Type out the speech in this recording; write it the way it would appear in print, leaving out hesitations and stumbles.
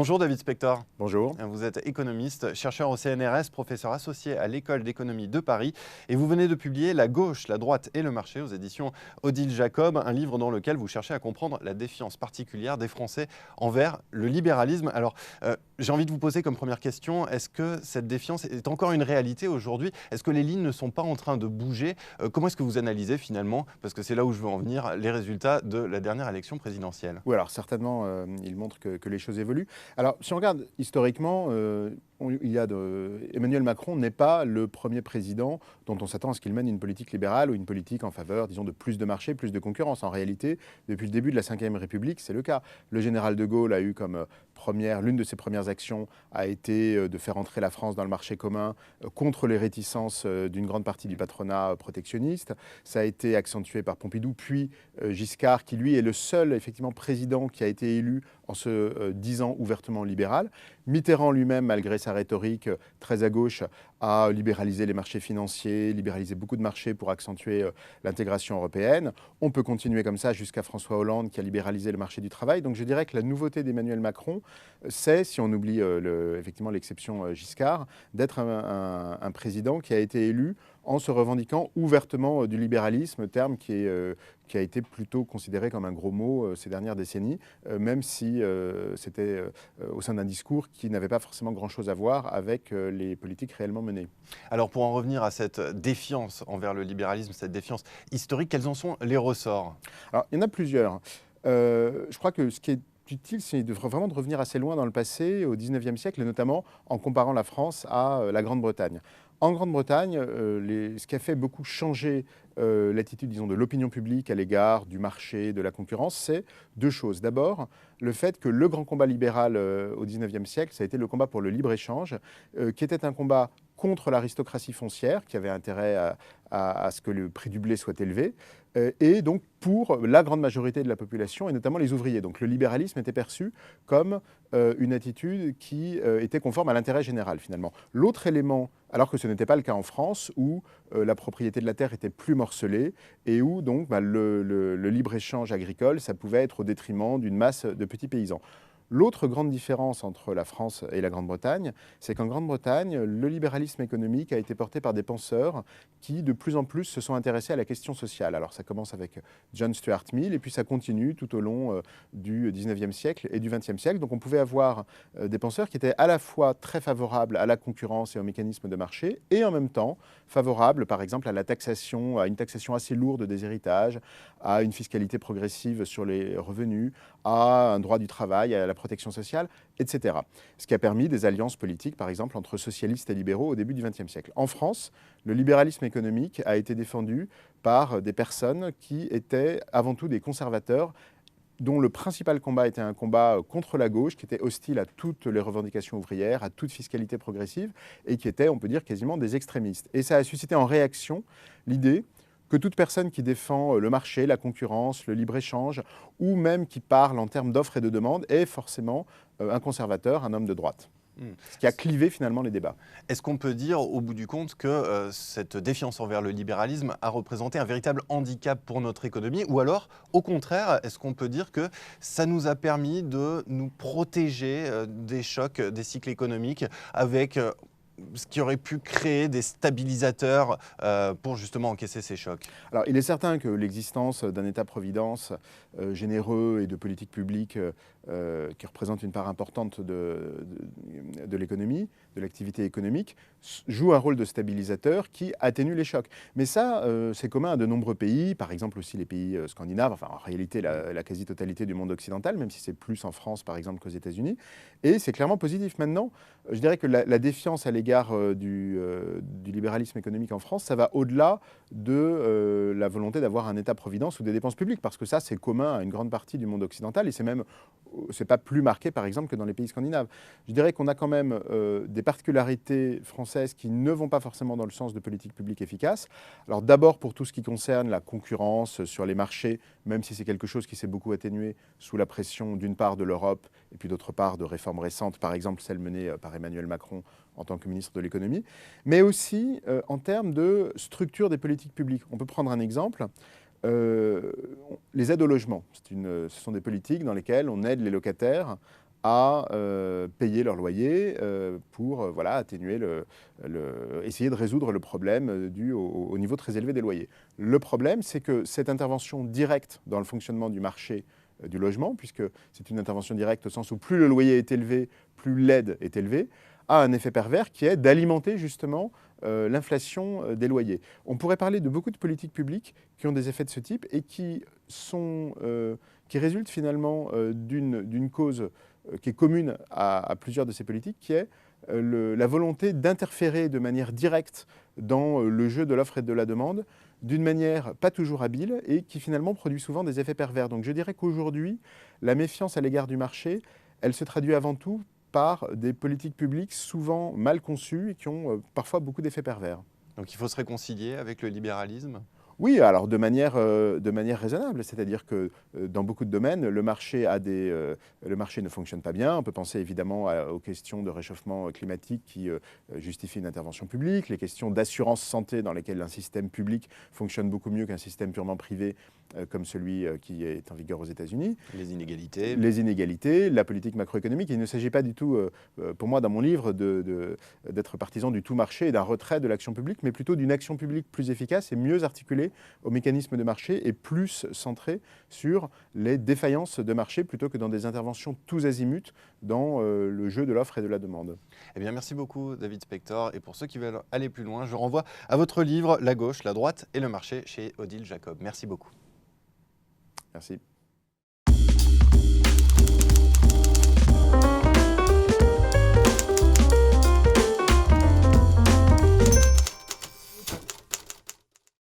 Bonjour David Spector. Bonjour. Vous êtes économiste, chercheur au CNRS, professeur associé à l'École d'économie de Paris et vous venez de publier La gauche, la droite et le marché aux éditions Odile Jacob, un livre dans lequel vous cherchez à comprendre la défiance particulière des Français envers le libéralisme. Alors, j'ai envie de vous poser comme première question, est-ce que cette défiance est encore une réalité aujourd'hui? Est-ce que les lignes ne sont pas en train de bouger? Comment est-ce que vous analysez finalement, parce que c'est là où je veux en venir, les résultats de la dernière élection présidentielle? Oui, alors certainement, il montre que les choses évoluent. Alors, si on regarde historiquement, Emmanuel Macron n'est pas le premier président dont on s'attend à ce qu'il mène une politique libérale ou une politique en faveur, disons, de plus de marché, plus de concurrence. En réalité, depuis le début de la Ve République, c'est le cas. Le général de Gaulle a eu comme l'une de ses premières actions a été de faire entrer la France dans le marché commun contre les réticences d'une grande partie du patronat protectionniste. Ça a été accentué par Pompidou, puis Giscard, qui lui est le seul effectivement président qui a été élu en se disant ouvertement libéral. Mitterrand lui-même, malgré sa rhétorique très à gauche, a libéralisé les marchés financiers, libéralisé beaucoup de marchés pour accentuer l'intégration européenne. On peut continuer comme ça jusqu'à François Hollande qui a libéralisé le marché du travail. Donc je dirais que la nouveauté d'Emmanuel Macron, c'est, si on oublie effectivement l'exception Giscard, d'être un président qui a été élu en se revendiquant ouvertement du libéralisme, terme qui a été plutôt considéré comme un gros mot ces dernières décennies, même si c'était au sein d'un discours qui n'avait pas forcément grand-chose à voir avec les politiques réellement menées. Alors pour en revenir à cette défiance envers le libéralisme, cette défiance historique, quels en sont les ressorts? Alors il y en a plusieurs. Je crois que ce qui est utile, c'est vraiment de revenir assez loin dans le passé, au XIXe siècle, et notamment en comparant la France à la Grande-Bretagne. En Grande-Bretagne, ce qui a fait beaucoup changer l'attitude, disons, de l'opinion publique à l'égard du marché, de la concurrence, c'est deux choses. D'abord, le fait que le grand combat libéral au XIXe siècle, ça a été le combat pour le libre-échange, qui était un combat contre l'aristocratie foncière, qui avait intérêt à ce que le prix du blé soit élevé, et donc pour la grande majorité de la population, et notamment les ouvriers. Donc le libéralisme était perçu comme une attitude qui était conforme à l'intérêt général, finalement. L'autre élément, alors que ce n'était pas le cas en France, où la propriété de la terre était plus morcelée, et où donc le libre-échange agricole, ça pouvait être au détriment d'une masse de petits paysans. L'autre grande différence entre la France et la Grande-Bretagne, c'est qu'en Grande-Bretagne, le libéralisme économique a été porté par des penseurs qui, de plus en plus, se sont intéressés à la question sociale. Alors ça commence avec John Stuart Mill, et puis ça continue tout au long du XIXe siècle et du XXe siècle. Donc on pouvait avoir des penseurs qui étaient à la fois très favorables à la concurrence et aux mécanismes de marché, et en même temps favorables, par exemple, à la taxation, à une taxation assez lourde des héritages, à une fiscalité progressive sur les revenus, à un droit du travail, à la protection sociale, etc. Ce qui a permis des alliances politiques, par exemple, entre socialistes et libéraux au début du XXe siècle. En France, le libéralisme économique a été défendu par des personnes qui étaient avant tout des conservateurs, dont le principal combat était un combat contre la gauche, qui était hostile à toutes les revendications ouvrières, à toute fiscalité progressive, et qui était, on peut dire, quasiment des extrémistes. Et ça a suscité en réaction l'idée que toute personne qui défend le marché, la concurrence, le libre-échange, ou même qui parle en termes d'offres et de demandes, est forcément un conservateur, un homme de droite. Ce qui a clivé finalement les débats. Est-ce qu'on peut dire au bout du compte que cette défiance envers le libéralisme a représenté un véritable handicap pour notre économie? Ou alors, au contraire, est-ce qu'on peut dire que ça nous a permis de nous protéger des chocs, des cycles économiques avec ce qui aurait pu créer des stabilisateurs pour justement encaisser ces chocs? Alors, il est certain que l'existence d'un État-providence généreux et de politiques publiques qui représentent une part importante de l'économie, de l'activité économique, joue un rôle de stabilisateur qui atténue les chocs. Mais ça, c'est commun à de nombreux pays, par exemple aussi les pays scandinaves, enfin en réalité la quasi-totalité du monde occidental, même si c'est plus en France par exemple qu'aux États-Unis. Et c'est clairement positif. Maintenant, je dirais que la défiance à l'égard du libéralisme économique en France, ça va au-delà de la volonté d'avoir un État-providence ou des dépenses publiques, parce que ça, c'est commun à une grande partie du monde occidental, et c'est pas plus marqué, par exemple, que dans les pays scandinaves. Je dirais qu'on a quand même des particularités françaises qui ne vont pas forcément dans le sens de politiques publiques efficaces. Alors d'abord, pour tout ce qui concerne la concurrence sur les marchés, même si c'est quelque chose qui s'est beaucoup atténué sous la pression d'une part de l'Europe, et puis d'autre part de réformes récentes, par exemple celle menée par Emmanuel Macron en tant que ministre de l'économie, mais aussi en termes de structure des politiques publiques. On peut prendre un exemple. Les aides au logement, ce sont des politiques dans lesquelles on aide les locataires à payer leur loyer pour voilà, atténuer essayer de résoudre le problème dû au niveau très élevé des loyers. Le problème, c'est que cette intervention directe dans le fonctionnement du marché du logement, puisque c'est une intervention directe au sens où plus le loyer est élevé, plus l'aide est élevée, a un effet pervers qui est d'alimenter justement l'inflation des loyers. On pourrait parler de beaucoup de politiques publiques qui ont des effets de ce type et qui résultent finalement d'une cause qui est commune à plusieurs de ces politiques, qui est la volonté d'interférer de manière directe dans le jeu de l'offre et de la demande, d'une manière pas toujours habile et qui finalement produit souvent des effets pervers. Donc je dirais qu'aujourd'hui, la méfiance à l'égard du marché, elle se traduit avant tout par des politiques publiques souvent mal conçues et qui ont parfois beaucoup d'effets pervers. Donc il faut se réconcilier avec le libéralisme? Oui, alors de manière raisonnable, c'est-à-dire que dans beaucoup de domaines, le marché ne fonctionne pas bien. On peut penser évidemment aux questions de réchauffement climatique qui justifient une intervention publique, les questions d'assurance santé dans lesquelles un système public fonctionne beaucoup mieux qu'un système purement privé comme celui qui est en vigueur aux États-Unis. Les inégalités. Les inégalités, la politique macroéconomique. Il ne s'agit pas du tout, pour moi, dans mon livre, d'être partisan du tout marché et d'un retrait de l'action publique, mais plutôt d'une action publique plus efficace et mieux articulée aux mécanismes de marché et plus centrée sur les défaillances de marché plutôt que dans des interventions tous azimuts dans le jeu de l'offre et de la demande. Eh bien, merci beaucoup, David Spector. Et pour ceux qui veulent aller plus loin, je renvoie à votre livre « La gauche, la droite et le marché » chez Odile Jacob. Merci beaucoup. Merci.